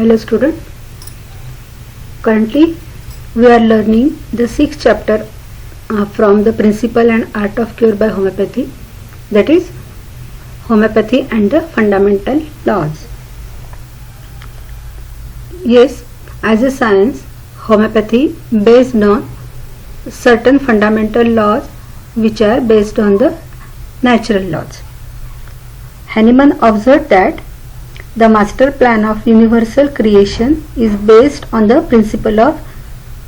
Hello student, currently we are learning the 6th chapter from the Principle and Art of Cure by Homeopathy, that is Homeopathy and the Fundamental Laws. Yes, as a science, homeopathy based on certain fundamental laws which are based on the natural laws. Hahnemann observed that the master plan of universal creation is based on the principle of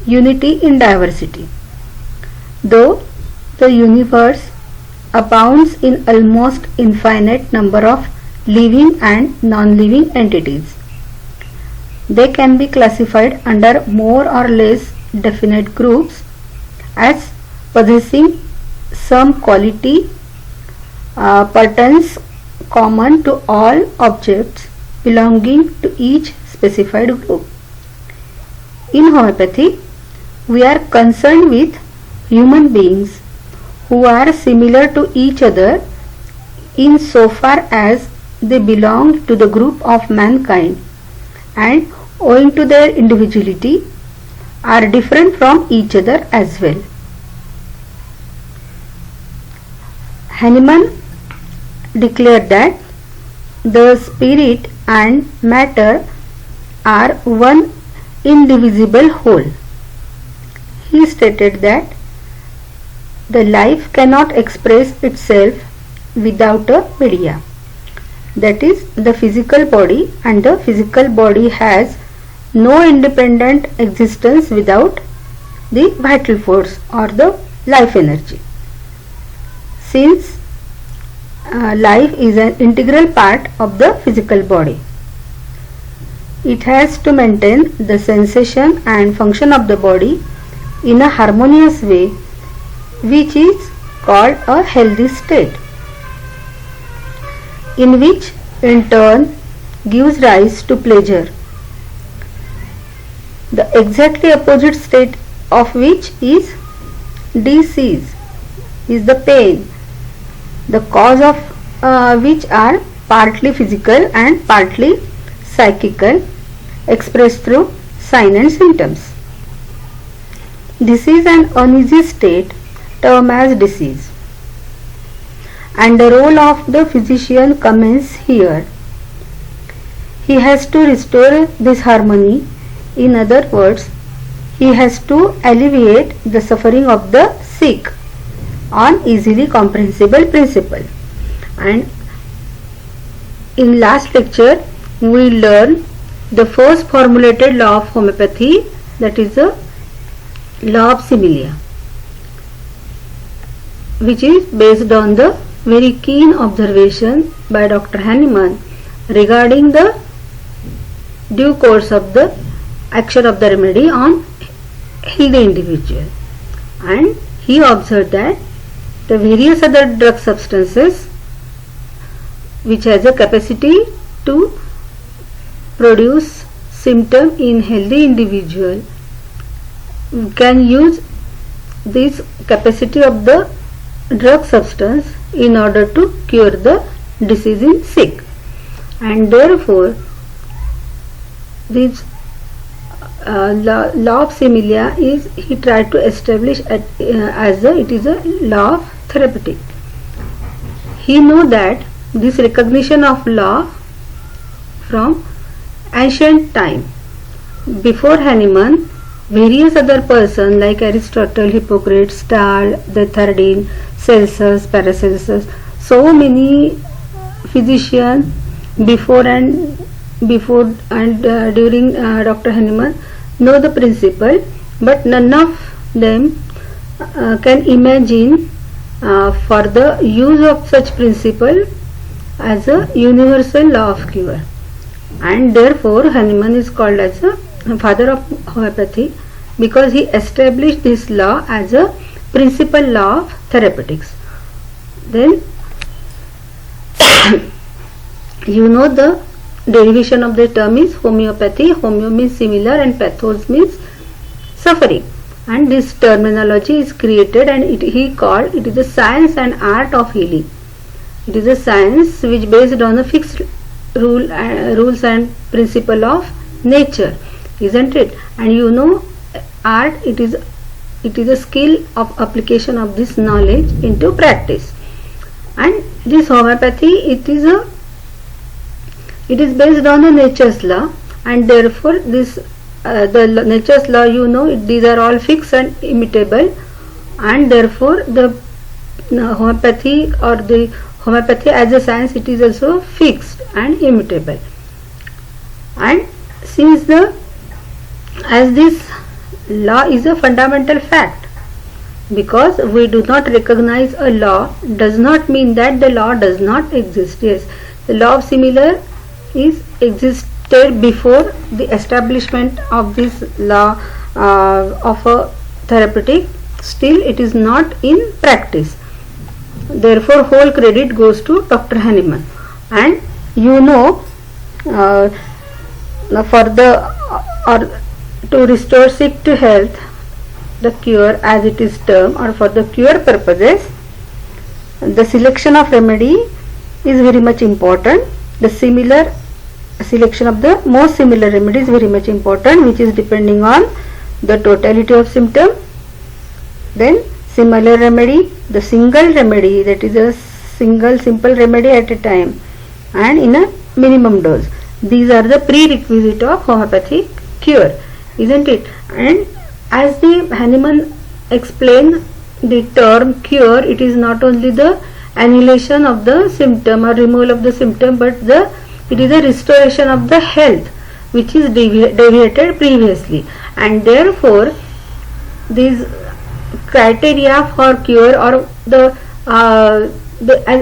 unity in diversity. Though the universe abounds in almost infinite number of living and non-living entities, they can be classified under more or less definite groups as possessing some quality patterns common to all objects belonging to each specified group. In homeopathy, we are concerned with human beings who are similar to each other in so far as they belong to the group of mankind and owing to their individuality are different from each other as well. Hahnemann declared that the spirit and matter are one indivisible whole. He stated that the life cannot express itself without a media, that is the physical body, and the physical body has no independent existence without the vital force or the life energy. Since life is an integral part of the physical body, it has to maintain the sensation and function of the body in a harmonious way, which is called a healthy state, in which in turn gives rise to pleasure. The exactly opposite state of which is disease, is the pain, the cause of which are partly physical and partly psychical, expressed through signs and symptoms. This is an uneasy state termed as disease, and the role of the physician commences here. He has to restore this harmony. In other words, he has to alleviate the suffering of the sick on easily comprehensible principle. And in last lecture we learned the first formulated law of homeopathy, that is the law of similia, which is based on the very keen observation by Dr. Hahnemann regarding the due course of the action of the remedy on healthy individual. And he observed that the various other drug substances which has a capacity to produce symptom in healthy individual can use this capacity of the drug substance in order to cure the disease in sick, and therefore this law of similia is he tried to establish it is a law of therapeutic. He know that this recognition of law from ancient time. Before Hahnemann, various other persons like Aristotle, Hippocrates, Stahl, Dethardin, Celsus, Paracelsus, so many physicians before and during Dr. Hahnemann know the principle, but none of them can imagine for the use of such principle as a universal law of cure, and therefore Hahnemann is called as a father of homeopathy because he established this law as a principal law of therapeutics. Then you know the derivation of the term is homeopathy. Homeo means similar and pathos means suffering, and this terminology is created and he called it is the science and art of healing. It is a science which based on a fixed rules and principle of nature, isn't it? And you know, art, it is a skill of application of this knowledge into practice. And this homeopathy, it is based on the nature's law, and therefore this the nature's law, you know, these are all fixed and immutable, and therefore the homeopathy, or the homeopathy as a science, it is also fixed and immutable. And since as this law is a fundamental fact, because we do not recognize a law does not mean that the law does not exist. Yes, the law of similar is existed before the establishment of this law of a therapeutic, still it is not in practice. Therefore whole credit goes to Dr. Hahnemann. And you know, for the or to restore sick to health, the cure as it is termed, or for the cure purposes, the selection of remedy is very much important. The selection of the most similar remedy is very much important, which is depending on the totality of symptom. Then similar remedy, the single remedy, that is a single simple remedy at a time and in a minimum dose. These are the prerequisite of homeopathic cure, isn't it? And as the Hahnemann explained the term cure, it is not only the annihilation of the symptom or removal of the symptom, but it is a restoration of the health which is deviated previously. And therefore these criteria for cure, or the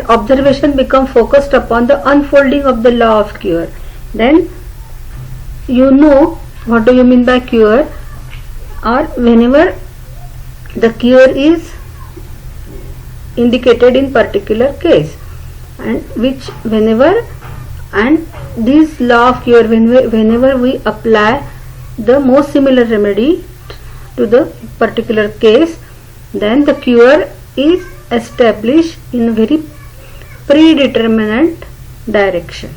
observation become focused upon the unfolding of the law of cure. Then you know, what do you mean by cure? Or whenever the cure is indicated in particular case, and which whenever, and this law of cure, whenever we apply the most similar remedy to the particular case, then the cure is established in very predetermined direction.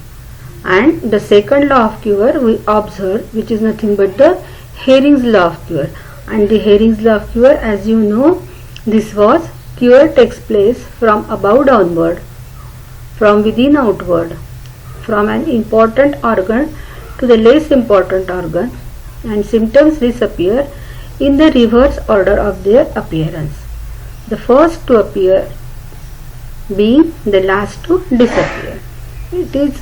And the second law of cure we observe, which is nothing but the Hering's law of cure. And the Hering's law of cure, as you know, this was cure takes place from above downward, from within outward, from an important organ to the less important organ, and symptoms disappear in the reverse order of their appearance, the first to appear being the last to disappear. It is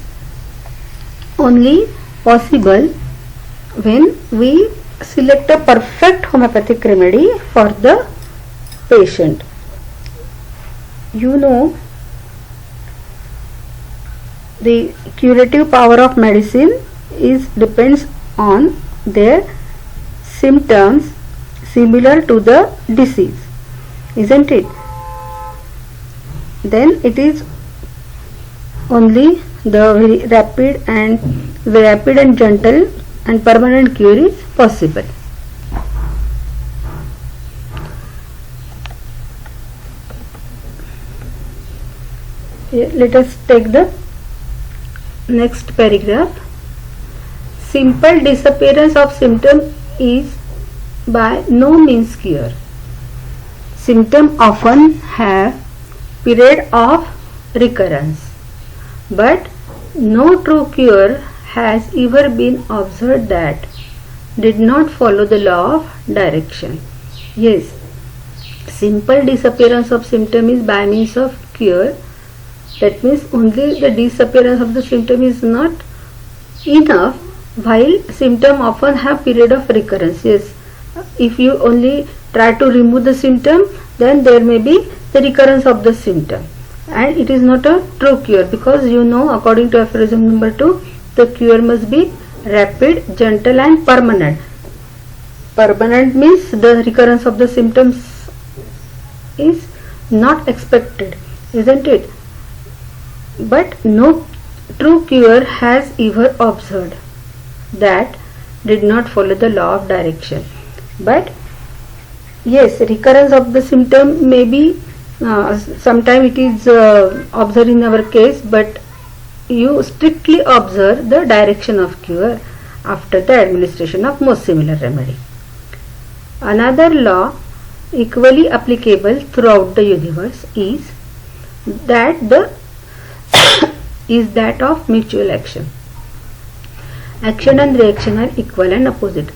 only possible when we select a perfect homeopathic remedy for the patient. You know, the curative power of medicine depends on their symptoms similar to the disease, isn't it? Then it is only the very rapid and gentle and permanent cure is possible. Let us take the next paragraph. Simple disappearance of symptom is by no means cure. Symptoms often have period of recurrence, but no true cure has ever been observed that did not follow the law of direction. Yes, simple disappearance of symptom is by means of cure. That means only the disappearance of the symptom is not enough, while symptom often have period of recurrence. Yes, if you only try to remove the symptom, then there may be the recurrence of the symptom, and it is not a true cure, because you know, according to aphorism number 2, the cure must be rapid, gentle and permanent. Permanent means the recurrence of the symptoms is not expected, isn't it? But no true cure has ever observed that did not follow the law of direction. But yes, recurrence of the symptom may be sometime it is observed in our case, but you strictly observe the direction of cure, after the administration of most similar remedy. Another law equally applicable throughout the universe is that of mutual action. Action and reaction are equal and opposite.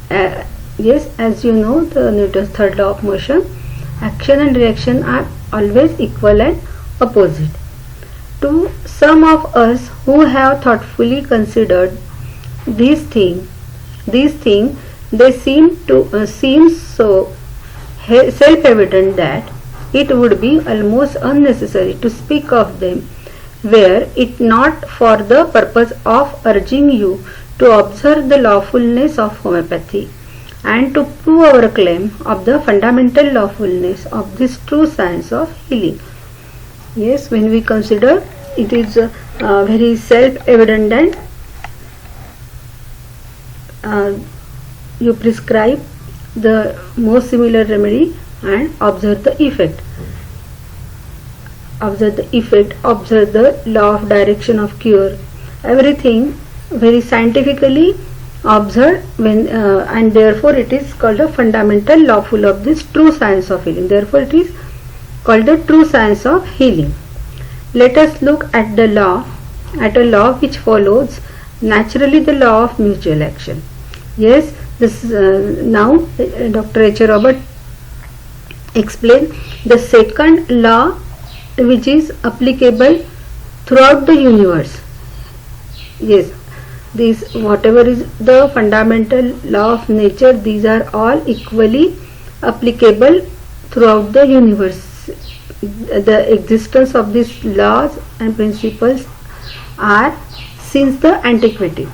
Yes, as you know, the Newton's third law of motion, action and reaction are always equal and opposite. To some of us who have thoughtfully considered these things, they seem so self-evident that it would be almost unnecessary to speak of them, were it not for the purpose of urging you to observe the lawfulness of homeopathy and to prove our claim of the fundamental lawfulness of this true science of healing. Yes, when we consider, it is very self-evident and you prescribe the most similar remedy and observe the effect. Observe the law of direction of cure. Everything very scientifically observed and therefore it is called a fundamental lawful of this true science of healing. Therefore it is called the true science of healing. Let us look at a law which follows naturally the law of mutual action. Yes, this now Dr. H. Robert explained the second law which is applicable throughout the universe. Yes, this whatever is the fundamental law of nature, these are all equally applicable throughout the universe. The existence of these laws and principles are since the antiquity,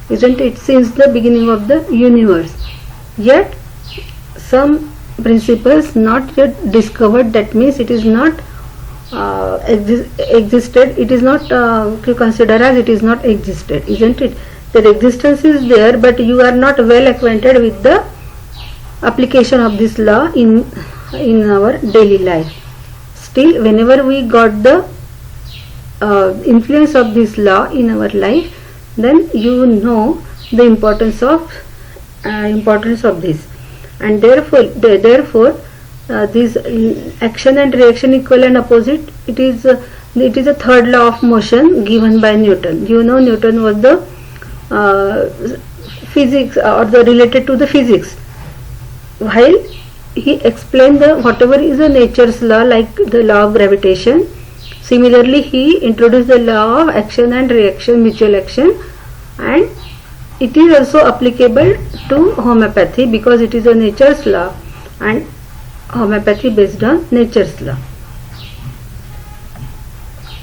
isn't it? Since the beginning of the universe. Yet some principles not yet discovered, that means it is not existed, it is not to consider as it is not existed, isn't it? Their existence is there, but you are not well acquainted with the application of this law in our daily life. Still, whenever we got the influence of this law in our life, then you know the importance of this, and therefore this action and reaction equal and opposite, it is a third law of motion given by Newton. You know, Newton was the physics or the related to the physics, while he explained the whatever is a nature's law, like the law of gravitation. Similarly, he introduced the law of action and reaction, mutual action, and it is also applicable to homeopathy because it is a nature's law and homeopathy based on nature's law.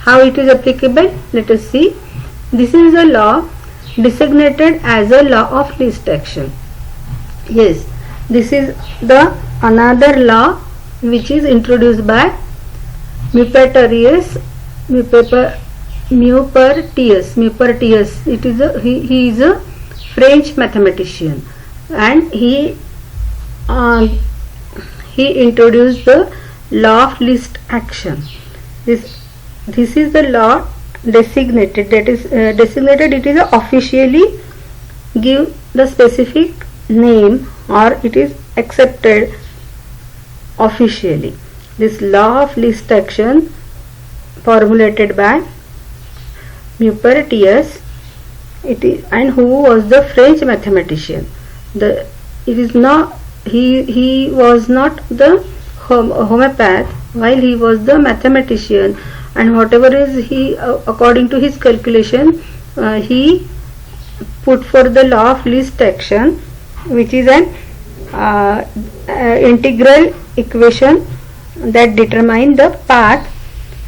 How it is applicable? Let us see. This is a law designated as a law of least action. Yes, this is the another law which is introduced by Maupertuis. It is he is a French mathematician, and he introduced the law of least action. This is the law designated, that is designated, it is officially give the specific name, or it is accepted officially. This law of least action formulated by Maupertuis, and who was the French mathematician. He was not the homeopath, while he was the mathematician, and whatever is he according to his calculation he put for the law of least action, which is an integral equation that determine the path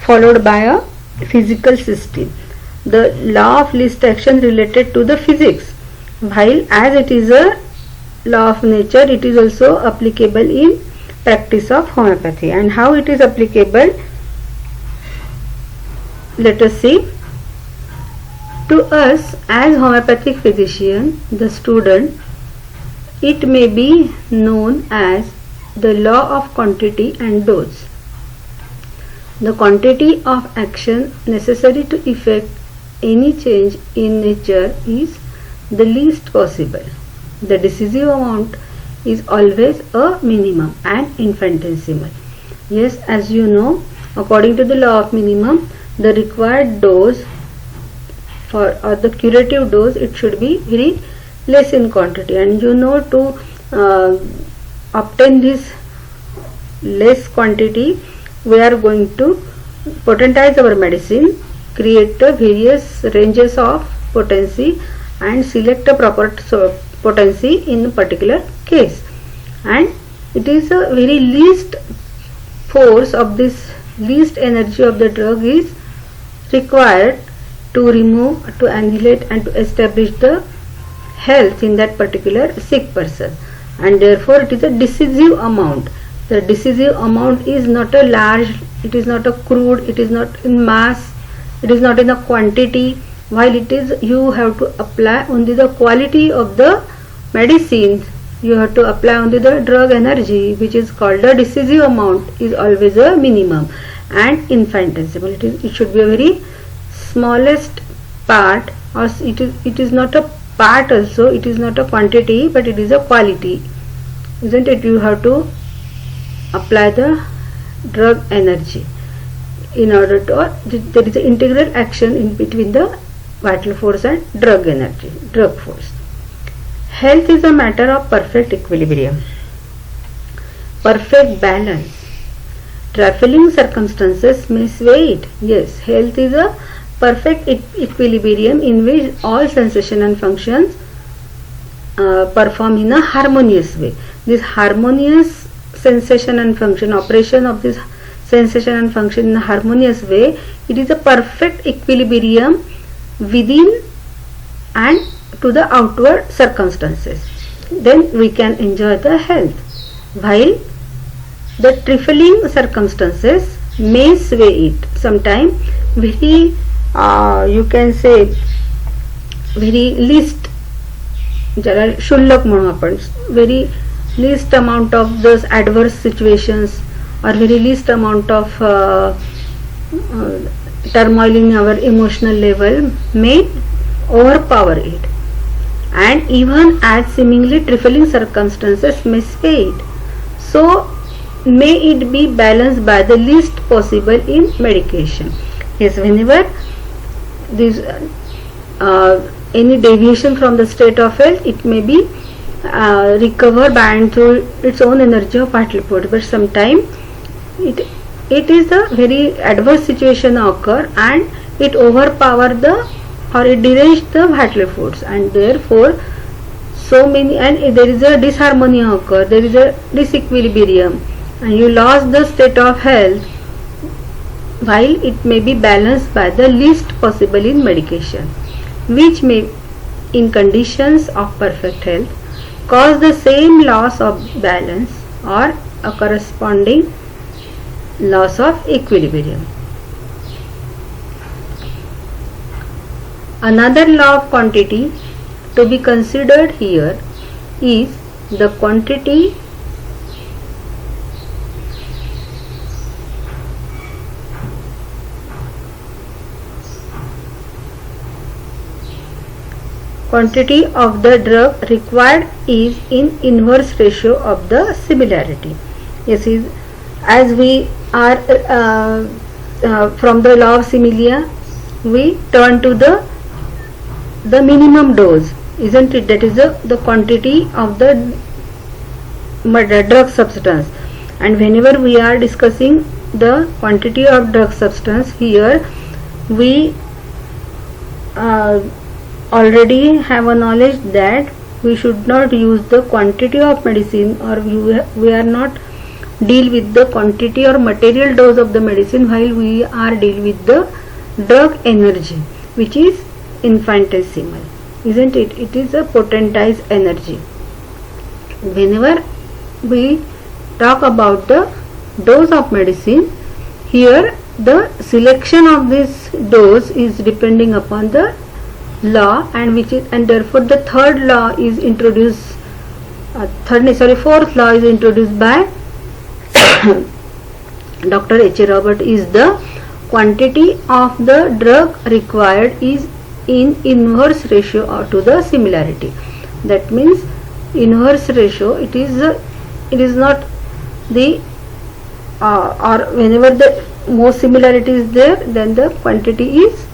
followed by a physical system. The law of least action related to the physics, while as it is a law of nature, it is also applicable in practice of homeopathy. And how it is applicable, let us see. To us as homeopathic physician, the student, it may be known as the law of quantity and dose. The quantity of action necessary to effect any change in nature is the least possible. The decisive amount is always a minimum and infinitesimal. Yes, as you know, according to the law of minimum, the required dose for or the curative dose, it should be very less in quantity, and you know, to obtain this less quantity, we are going to potentize our medicine, create the various ranges of potency and select a proper potency in a particular case, and it is a very least force of this least energy of the drug is required to remove, to annihilate and to establish the health in that particular sick person, and therefore it is a decisive amount. The decisive amount is not a large, it is not a crude, it is not in mass, it is not in a quantity, while it is, you have to apply only the quality of the medicine, you have to apply only the drug energy, which is called the decisive amount, is always a minimum and infinitesimal. It should be a very smallest part, or it is not a part also, it is not a quantity, but it is a quality, isn't it? You have to apply the drug energy in order to, or there is an integral action in between the vital force and drug energy, drug force. Health is a matter of perfect equilibrium, perfect balance. Trifling circumstances may sway it. Yes, health is a perfect equilibrium in which all sensation and functions perform in a harmonious way. This harmonious sensation and function, operation of this sensation and function in a harmonious way, it is a perfect equilibrium within and to the outward circumstances. Then we can enjoy the health, while the trifling circumstances may sway it. Sometimes very you can say very least, ज्याला क्षुल्लक म्हणू आपण, very least amount of those adverse situations or very least amount of turmoil in our emotional level may overpower it, and even as seemingly trifling circumstances may sway it, so may it be balanced by the least possible in medication. Yes, whenever this any deviation from the state of health, it may be recovered by and through its own energy of vital force, but sometimes it is a very adverse situation occur and it overpower the, or it derange the vital force, and therefore so many, and there is a disharmony occur, there is a disequilibrium, and you lost the state of health, while it may be balanced by the least possible in medication, which may in conditions of perfect health cause the same loss of balance or a corresponding loss of equilibrium. Another law of quantity to be considered here is the quantity of the drug required is in inverse ratio of the similarity. Yes, as we are from the law of similia, we turn to the minimum dose, isn't it? That is the quantity of the drug substance, and whenever we are discussing the quantity of drug substance, here we already have a knowledge that we should not use the quantity of medicine, or we are not deal with the quantity or material dose of the medicine, while we are deal with the drug energy, which is infinitesimal, isn't it? It is a potentized energy. Whenever we talk about the dose of medicine, here the selection of this dose is depending upon the law, and therefore the third law is introduced, fourth law is introduced by Dr. H. A. Robert, is the quantity of the drug required is in inverse ratio to the similarity. That means inverse ratio, it is not the or whenever the most similarity is there, then the quantity is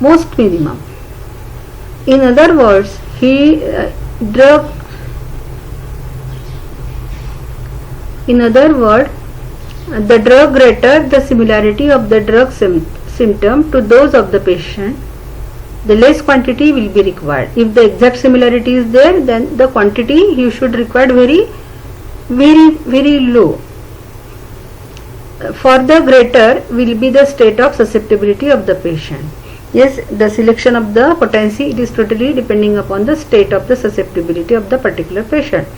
most minimum. In other words, the drug greater the similarity of the drug symptom to those of the patient, the less quantity will be required. If the exact similarity is there, then the quantity you should require very low. For the greater will be the state of susceptibility of the patient. Yes, the selection of the potency, it is totally depending upon the state of the susceptibility of the particular patient.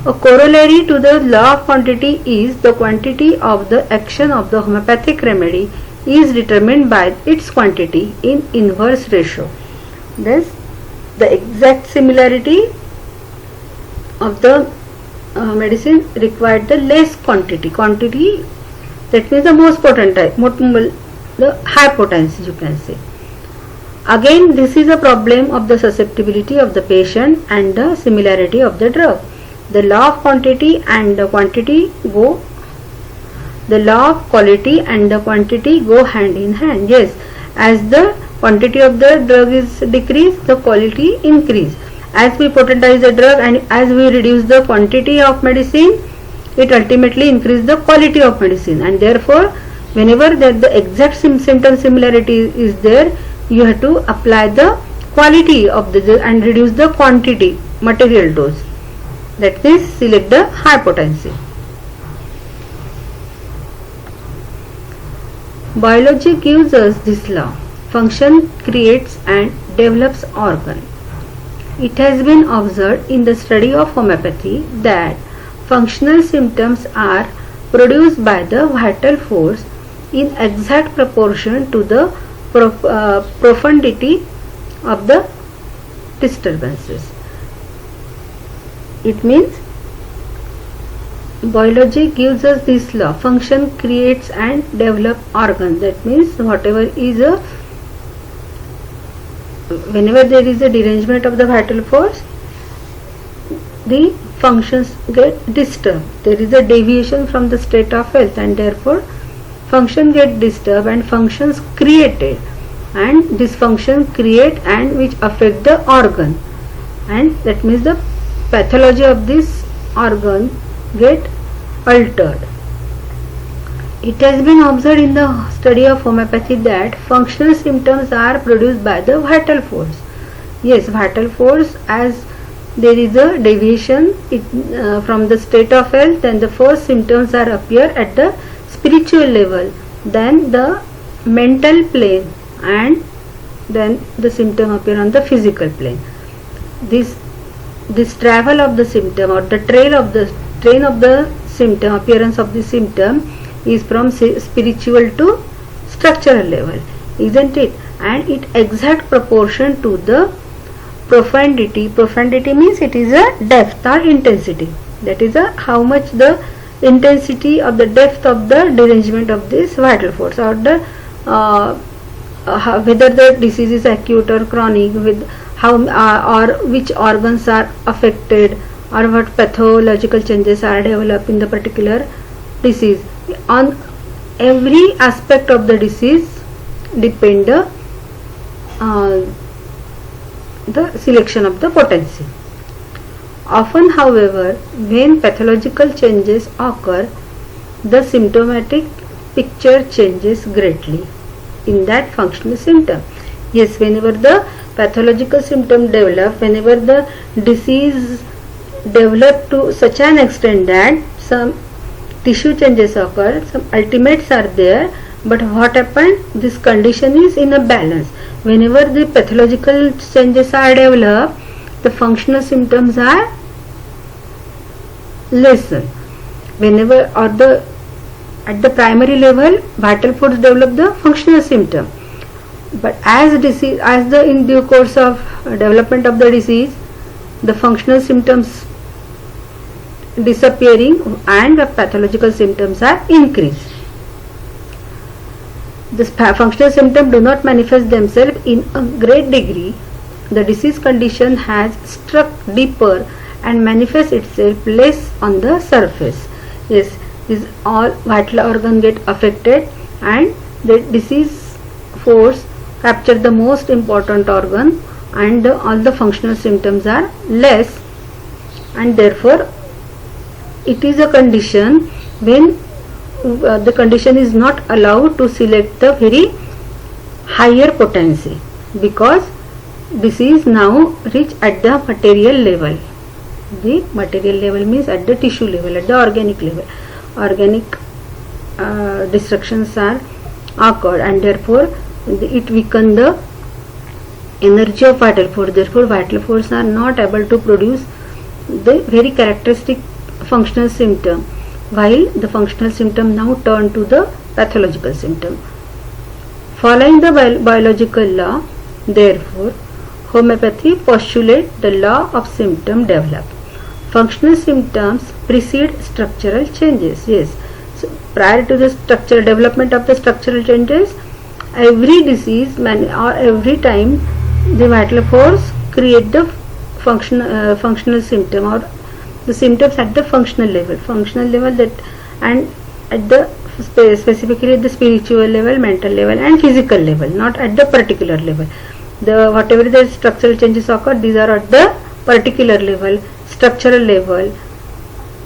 A corollary to the law of quantity is the quantity of the action of the homeopathic remedy is determined by its quantity in inverse ratio. Thus, the exact similarity of the medicine required the less quantity. Quantity, that means the most potent type, the high potency you can say. Again, this is a problem of the susceptibility of the patient and the similarity of the drug. The law of quantity and the quantity go, the law of quality and the quantity go hand in hand. Yes, as the quantity of the drug is decreased, the quality increase. As we potentize the drug and as we reduce the quantity of medicine, it ultimately increases the quality of medicine, and therefore whenever the exact symptom similarity is there, you have to apply the quality of the drug and reduce the quantity, material dose. That means select the high potency. Biology gives us this law. Function creates and develops organ. It has been observed in the study of homeopathy that functional symptoms are produced by the vital force in exact proportion to the profundity of the disturbances. It means biology gives us this law. Function creates and develop organ. That means whatever is whenever there is a derangement of the vital force, the functions get disturbed. There is a deviation from the state of health, and therefore function get disturbed and functions created, and this function create and which affect the organ, and that means the pathology of this organ get altered. It has been observed in the study of homeopathy that functional symptoms are produced by the vital force. Yes, vital force, as there is a deviation from the state of health, then the first symptoms are appear at the spiritual level, then the mental plane, and then the symptom appear on the physical plane. This travel of the symptom or the train of the symptom, appearance of the symptom is from spiritual to structural level, isn't it? And it exact proportion to the profundity. Profundity means it is a depth or intensity. That is how much the intensity of the depth of the derangement of this vital force, or the whether the disease is acute or chronic, with how or which organs are affected, or what pathological changes are developed in the particular disease. On every aspect of the disease depend the selection of the potency. Often, however, when pathological changes occur, the symptomatic picture changes greatly in that functional symptom. Yes, whenever the pathological symptom develop, whenever the disease develop to such an extent that some tissue changes occur, some ultimates are there, but what happened? This condition is in a balance. Whenever the pathological changes are developed, the functional symptoms are lesser. Whenever at the primary level, vital force develop the functional symptom, but in due course of development of the disease, the functional symptoms disappearing and the pathological symptoms are increased. The functional symptoms do not manifest themselves in a great degree. The disease condition has struck deeper and manifests itself less on the surface. Yes, these all vital organs get affected and the disease force capture the most important organ, and all the functional symptoms are less, and therefore it is a condition when the condition is not allowed to select the very higher potency, because disease now reach at the material level. The material level means at the tissue level, at the organic level. Organic destructions are occurred, and therefore it weaken the energy of vital force. Therefore vital force are not able to produce the very characteristic functional symptom, while the functional symptom now turn to the pathological symptom. Following the biological law, therefore homeopathy postulates the law of symptom develop. Functional symptoms precede structural changes. Yes, so prior to the structural development of the structural changes, every disease or every time the vital force create the functional symptom or the symptoms at the functional level that, and at the specifically at the spiritual level, mental level and physical level, not at the particular level. The whatever the structural changes occur, these are at the particular level, structural level,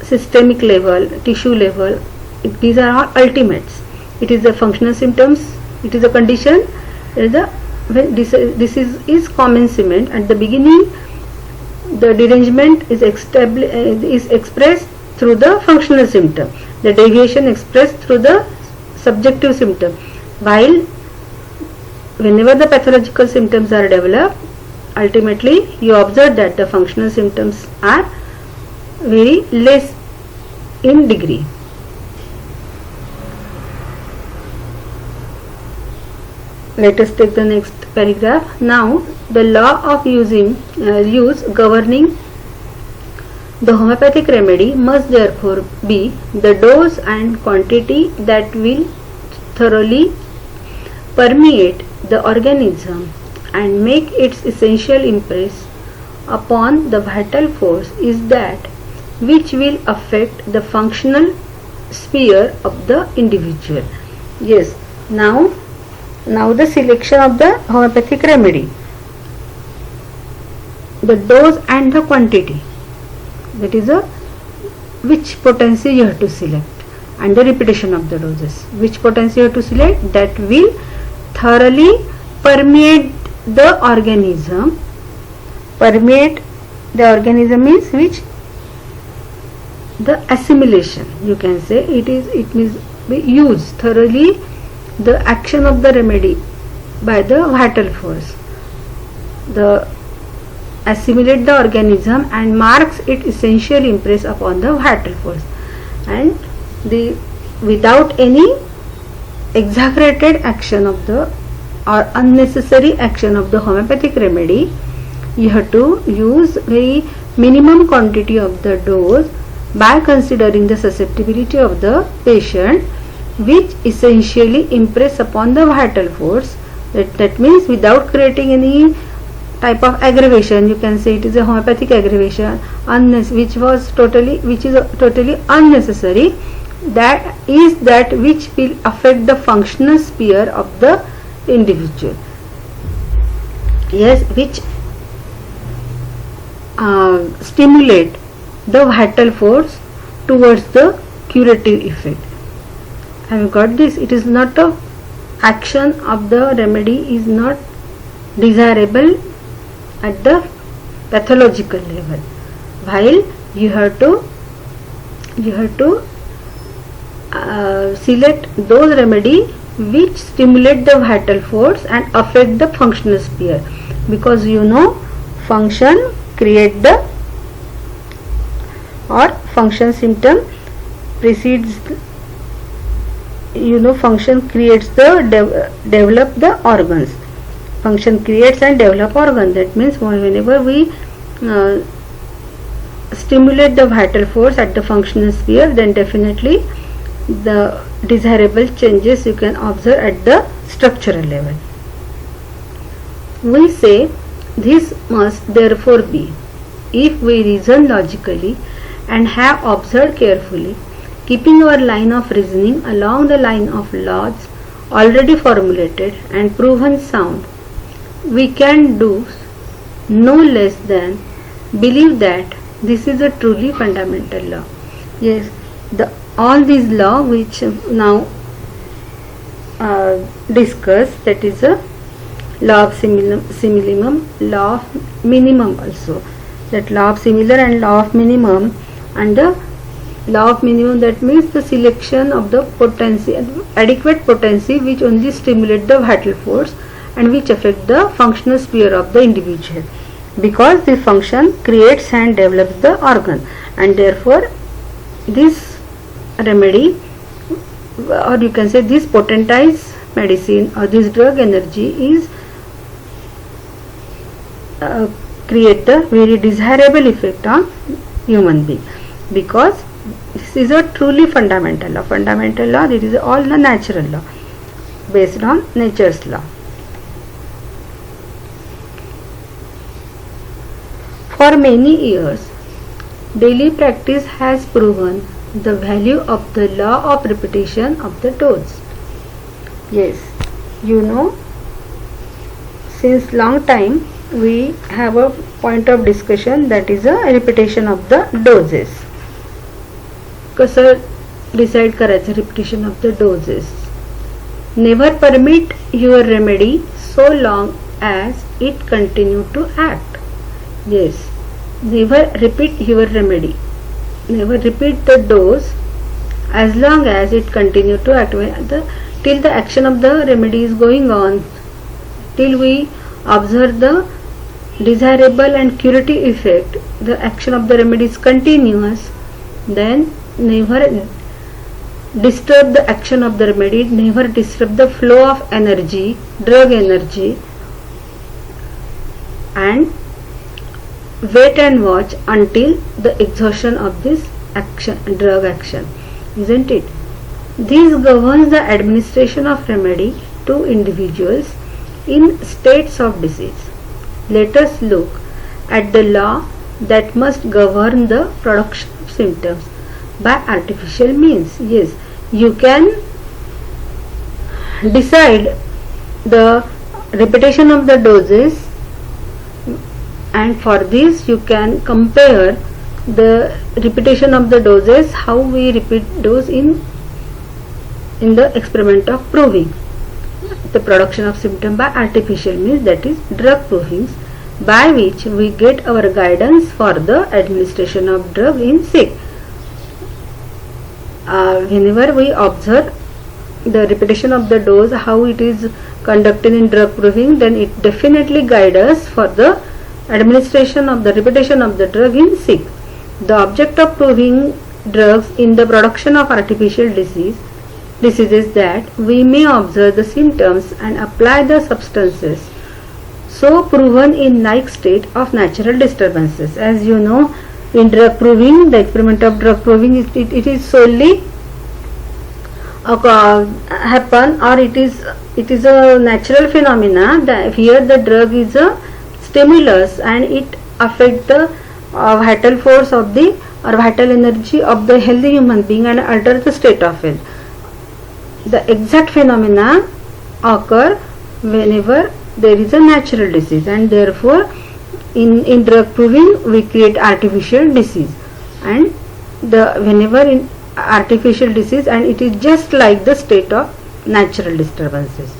systemic level, tissue level. These are all ultimates. It is the functional symptoms, it is a condition, it is the when this is commencement. At the beginning the derangement is expressed through the functional symptom, the deviation expressed through the subjective symptom, while whenever the pathological symptoms are developed, ultimately you observe that the functional symptoms are very less in degree. Let us take the next paragraph. Now the law of use governing the homeopathic remedy must therefore be the dose and quantity that will thoroughly permeate the organism and make its essential impress upon the vital force is that which will affect the functional sphere of the individual. Yes, now the selection of the homeopathic remedy, the dose and the quantity, that is a which potency you have to select, and the repetition of the doses, which potency you have to select that will thoroughly permeate the organism. Permeate the organism means which the assimilation, you can say it means use thoroughly the action of the remedy by the vital force, the assimilate the organism and marks its essential impress upon the vital force, and the without any exaggerated action of the or unnecessary action of the homeopathic remedy, you have to use very minimum quantity of the dose by considering the susceptibility of the patient, which essentially impress upon the vital force. That means without creating any type of aggravation, you can say it is a homeopathic aggravation which is totally unnecessary, that is that which will affect the functional sphere of the individual. Yes, which stimulate the vital force towards the curative effect. Have you got this? It is not a action of the remedy is not desirable at the pathological level, while you have to select those remedy which stimulate the vital force and affect the functional sphere, because function create the or function symptom precedes function creates the develop the organs. Function creates and develop organ. That means whenever we stimulate the vital force at the functional sphere, then definitely the desirable changes you can observe at the structural level. We say this must therefore be, if we reason logically and have observed carefully, keeping our line of reasoning along the line of laws already formulated and proven sound, we can do no less than believe that this is a truly fundamental law. Yes, all these law which now discuss, that is a law of simillimum, law of minimum also. That law of similar and law of minimum, and the law of minimum, that means the selection of the potency, adequate potency which only stimulate the vital force and which affect the functional sphere of the individual, because this function creates and develops the organ, and therefore this remedy, or you can say this potentized medicine or this drug energy is create the very desirable effect on human being, because this is a truly fundamental law. Fundamental law, it is all the natural law based on nature's law. For many years, daily practice has proven the value of the law of repetition of the dose. Yes, you know, since long time we have a point of discussion, that is a repetition of the doses. कसं decide करायचं repetition of the doses. Never permit your remedy so long as it continue to act. Yes, never repeat your remedy. Never repeat the dose as long as it continue to act. Till the action of the remedy is going on, till we observe the desirable and curative effect, the action of the remedy is continuous, then never disturb the action of the remedy, never disturb the flow of energy, drug energy, and wait and watch until the exhaustion of this action, drug action, isn't it? This governs the administration of remedy to individuals in states of disease. Let us look at the law that must govern the production of symptoms by artificial means. Yes, you can decide the repetition of the doses, and for this you can compare the repetition of the doses, how we repeat dose in the experiment of proving the production of symptom by artificial means, that is drug provings, by which we get our guidance for the administration of drug in sick. Whenever we observe the repetition of the dose, how it is conducted in drug proving, then it definitely guides us for the administration of the repetition of the drug in sick. The object of proving drugs in the production of artificial diseases that we may observe the symptoms and apply the substances so proven in like state of natural disturbances. As you know, in drug proving, the experiment of drug proving, it is solely happen, or it is a natural phenomena that here the drug is a stimulus and it affect the vital force of the or vital energy of the healthy human being and alter the state of health. The exact phenomena occur whenever there is a natural disease, and therefore in drug proving we create artificial disease, and whenever in artificial disease, and it is just like the state of natural disturbances.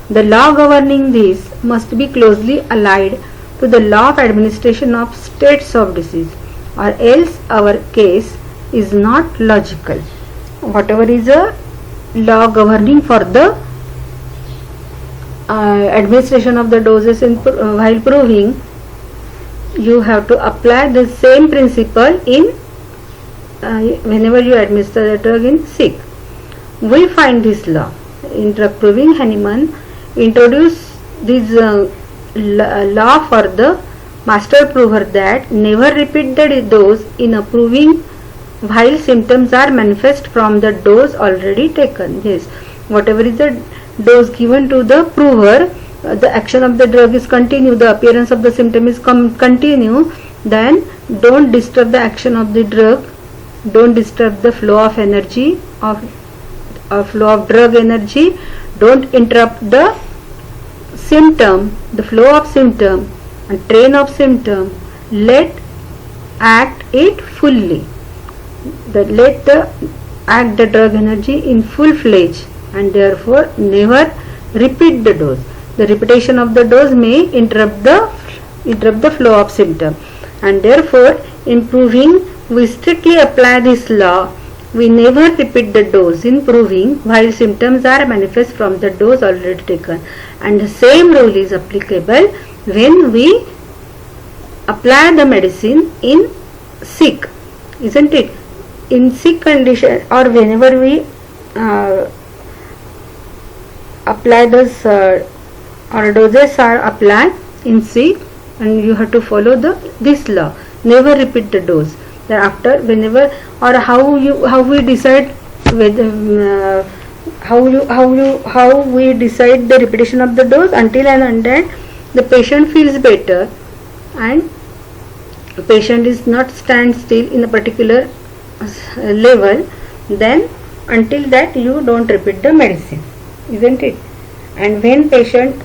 The law governing this must be closely allied to the law of administration of states of disease, or else our case is not logical. Whatever is a law governing for the administration of the doses while proving, you have to apply the same principle in whenever you administer the drug in sick. We find this law in drug proving. Hahnemann introduced this law for the master prover that never repeat the dose in a proving while symptoms are manifest from the dose already taken. Yes, whatever is the dose given to the prover, the action of the drug is continue, the appearance of the symptom is continue, then don't disturb the action of the drug, don't disturb the flow of energy flow of drug energy, don't interrupt the symptom, the flow of symptom and train of symptom. Let act it fully, let the act the drug energy in full fledged, and therefore never repeat the dose. The repetition of the dose may interrupt the flow of symptom, and therefore improving we strictly apply this law. We never repeat the dose in proving while symptoms are manifest from the dose already taken, and the same rule is applicable when we apply the medicine in sick, isn't it? In sick condition, or whenever we apply this or doses are applied in sick, and you have to follow this law. Never repeat the dose. Thereafter, whenever or how we decide whether how we decide the repetition of the dose, until and until the patient feels better and the patient is not stand still in a particular level, then until that you don't repeat the medicine, isn't it? And when patient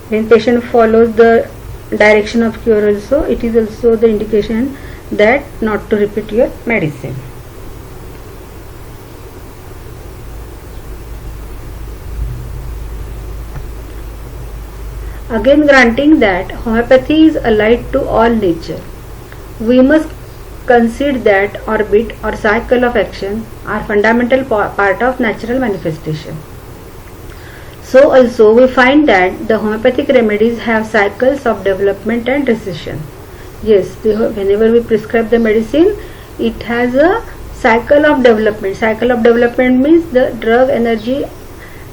when patient follows the direction of cure also, it is also the indication that not to repeat your medicine. Again, granting that homeopathy is allied to all nature, we must consider that orbit or cycle of action are fundamental part of natural manifestation. So also we find that the homeopathic remedies have cycles of development and recession. Yes, whenever we prescribe the medicine, it has a cycle of development. Cycle of development means the drug energy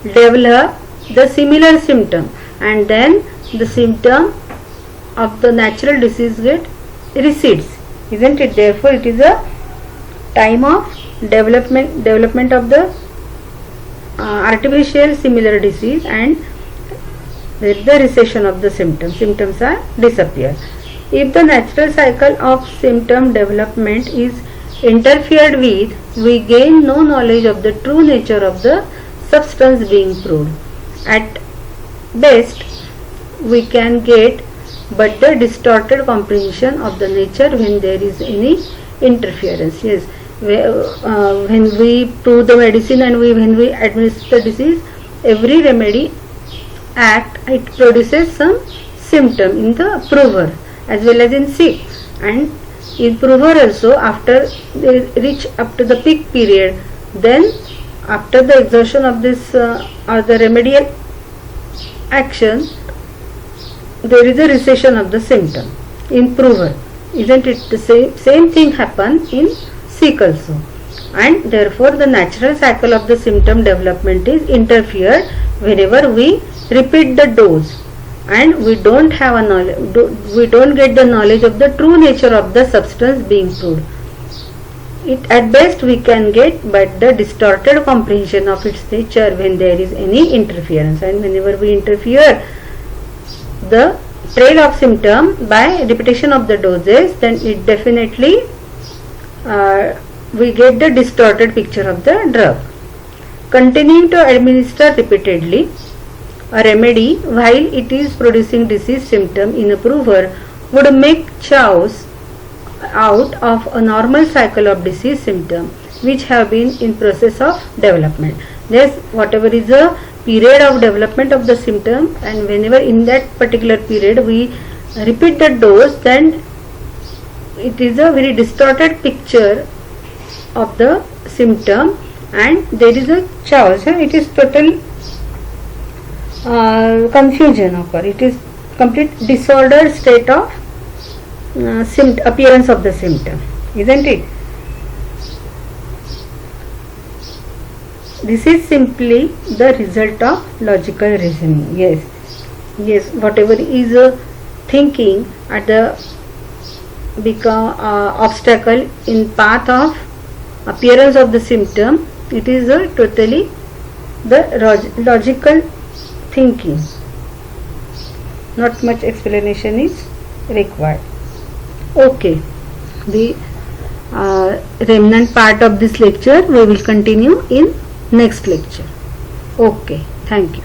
develop the similar symptom, and then the symptom of the natural disease recedes, isn't it? Therefore it is a time of development of the artificial similar disease, and with the recession of the symptoms are disappear. If the natural cycle of symptom development is interfered with, we gain no knowledge of the true nature of the substance being proved. At best, we can get but the distorted comprehension of the nature when there is any interference. Yes, when we prove the medicine and when we administer the disease, every remedy it produces some symptom in the prover as well as in sick, and in prover also after they reach up to the peak period, then after the exhaustion of this or the remedial action, there is a recession of the symptom in prover, isn't it? The same thing happen in sick also, and therefore the natural cycle of the symptom development is interfered whenever we repeat the dose, and we don't have a knowledge, we don't get the knowledge of the true nature of the substance being proved. At best we can get but the distorted comprehension of its nature when there is any interference, and whenever we interfere the trail of symptom by repetition of the doses, then it definitely we get the distorted picture of the drug. Continuing to administer repeatedly a remedy while it is producing disease symptom in a prover would make chaos out of a normal cycle of disease symptom which have been in process of development. Yes, whatever is the period of development of the symptom, and whenever in that particular period we repeat the dose, then it is a very distorted picture of the symptom and there is a chaos. It is total confusion occur. It is complete disordered state of appearance of the symptom, isn't it? This is simply the result of logical reasoning. Yes, whatever is thinking at the become obstacle in path of appearance of the symptom. It is a totally the logical thinking. Not much explanation is required. Okay, the remnant part of this lecture we will continue in next lecture. Okay, thank you.